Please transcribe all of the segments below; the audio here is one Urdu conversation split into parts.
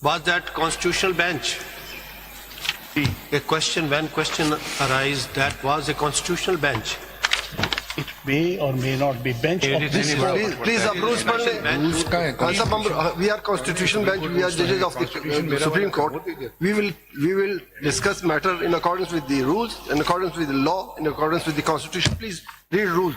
Was that constitutional bench? A question, when question arise, that was a constitutional bench. It may or may not be bench of this court. Please approve. We are constitutional bench. We are judges of the Supreme Court. We will discuss matter in accordance with the rules, in accordance with the law, in accordance with the Constitution. Please read rules.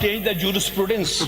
change the jurisprudence.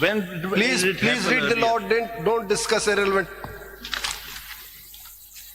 When Please read the law. Don't discuss irrelevant.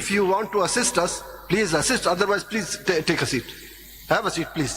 If you want to assist us, please assist. Otherwise, please take a seat. Have a seat, please.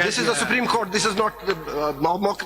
this is the Supreme Court. This is not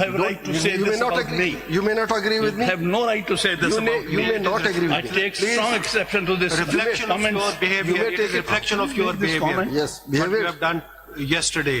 have right to say this about me. You may not agree with me. You have no right to say this about me. You may not agree with I me. take strong exception to this. reflection of your behavior. You may take a reflection of your behavior. Yes, What you behavior. have done yesterday.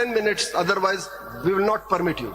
10 minutes. Otherwise, we will not permit you.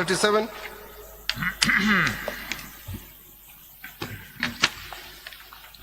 37.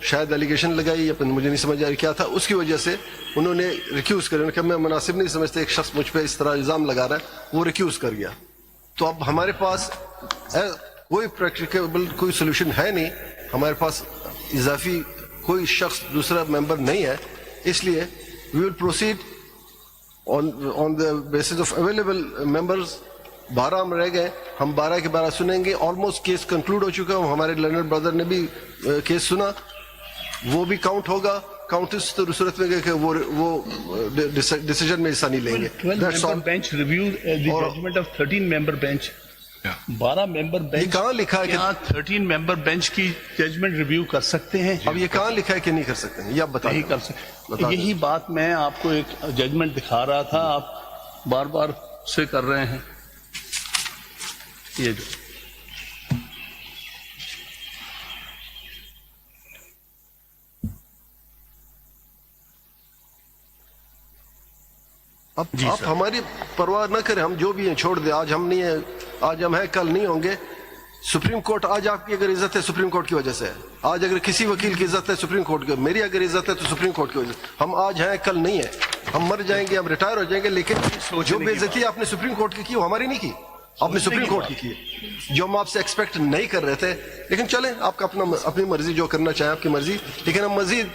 شاید ایلیگیشن لگائی یا مجھے نہیں سمجھ آ رہی کیا تھا, اس کی وجہ سے انہوں نے ریکیوز کر, انہوں نے کہا میں مناسب نہیں سمجھتا ایک شخص مجھ پہ اس طرح الزام لگا رہا ہے, وہ ریکیوز کر گیا. تو اب ہمارے پاس کوئی پریکٹیکیبل کوئی سولوشن ہے نہیں, ہمارے پاس اضافی کوئی شخص دوسرا ممبر نہیں ہے, اس لیے we will proceed on the basis of available members. 12 ہم رہ گئے, ہم 12 کے 12 سنیں گے. آلموسٹ کیس کنکلوڈ ہو چکا, ہمارے لرنر بردر نے بھی کیس سنا, وہ بھی کاؤنٹ ہوگا. کاؤنٹ اس صورت میں کہ وہ ڈیسیجن میں حصہ نہیں لیں گے. 12-member bench reviewed the judgment of 13-member bench. 12 member bench. یہ کہاں لکھا ہے کہ 13-member bench کی ججمنٹ ریویو کر سکتے ہیں؟ اب یہ کہاں لکھا ہے کہ نہیں کر سکتے ہیں, یہ آپ بتائیں. نہیں کر سکتے. یہی بات میں آپ کو ایک ججمنٹ دکھا رہا تھا, آپ بار بار سے کر رہے ہیں. یہ جو آپ ہماری پرواہ نہ کریں, ہم جو بھی ہیں چھوڑ دیں. آج ہم نہیں ہیں, آج ہم ہیں, کل نہیں ہوں گے. سپریم کورٹ آج آپ کی اگر عزت ہے سپریم کورٹ کی وجہ سے ہے. آج اگر کسی وکیل کی عزت ہے سپریم کورٹ کی, میری اگر عزت ہے تو سپریم کورٹ کی وجہ سے. ہم آج ہیں, کل نہیں ہیں. ہم مر جائیں گے, ہم ریٹائر ہو جائیں گے, لیکن جو بے عزتی آپ نے سپریم کورٹ کی وہ ہماری نہیں کی, آپ نے سپریم کورٹ کی کی, جو ہم آپ سے ایکسپیکٹ نہیں کر رہے تھے. لیکن چلیں, آپ کا اپنی مرضی, جو کرنا چاہیں آپ کی مرضی, لیکن ہم مزید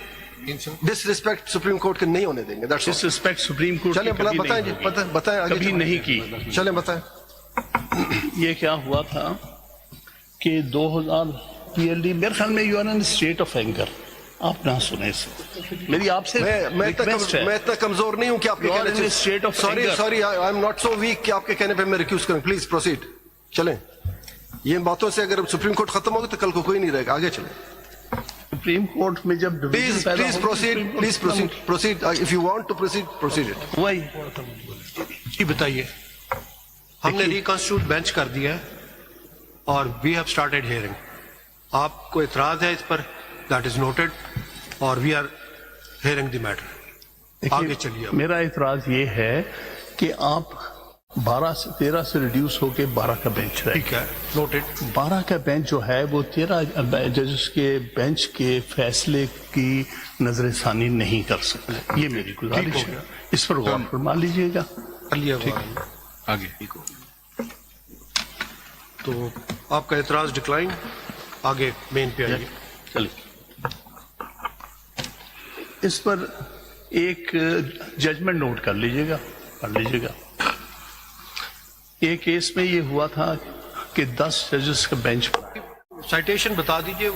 ڈس ریسپیکٹ سپریم کورٹ کے نہیں ہونے دیں گے. ڈس ریسپیکٹ سپریم کورٹ چلیں بتائیں جی, بتائیں آگے کبھی نہیں کی. چلیں بتائیں. یہ کیا ہوا تھا کہ 2000 PLD, میرے خیال میں you are in state of anger. آپ نہ سنیں, میری آپ سے میں اتنا کمزور نہیں ہوں کہ آپ کے کہنے sorry I am not so week کہ آپ کے کہنے پہ میں ریکیوز کروں. Please proceed. چلیں, یہ باتوں سے اگر سپریم کورٹ ختم ہوگا تو کل کو کوئی نہیں رہے گا. آگے چلیں. سپریم کورٹ میں جب please proceed if you want to proceed it. وہی جی بتائیے. ہم نے ریکنسٹیٹیوٹ بینچ کر دیا ہے اور وی ہیو اسٹارٹیڈ ہیئرنگ. آپ کو اعتراض ہے اس پر, دیٹ از نوٹڈ, اور we are hearing the matter. آگے چلیے. میرا اعتراض یہ ہے کہ آپ 12 سے 13 سے ریڈیوس ہو کے 12 کا بینچ رہے. ٹھیک ہے, نوٹڈ. 12 کا بینچ جو ہے وہ 13 ججز کے بینچ کے فیصلے کی نظر ثانی نہیں کر سکتے. یہ میری گزارش ہے, اس پر غور فرما لیجیے گا. آگے تو آپ کا اعتراض ڈکلائن. آگے مین پہ آئیے. چلیے, اس پر ایک ججمنٹ نوٹ کر لیجیے گا, پڑھ لیجیے گا. ایک کیس میں یہ ہوا تھا کہ 10 ججز کا بینچ پڑا. سائٹیشن بتا دیجئے.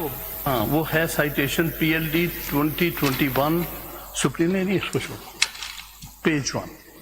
وہ ہے سائٹیشن PLD 2021 سپریم نہیں, اس کو چھوڑو, پیج 1.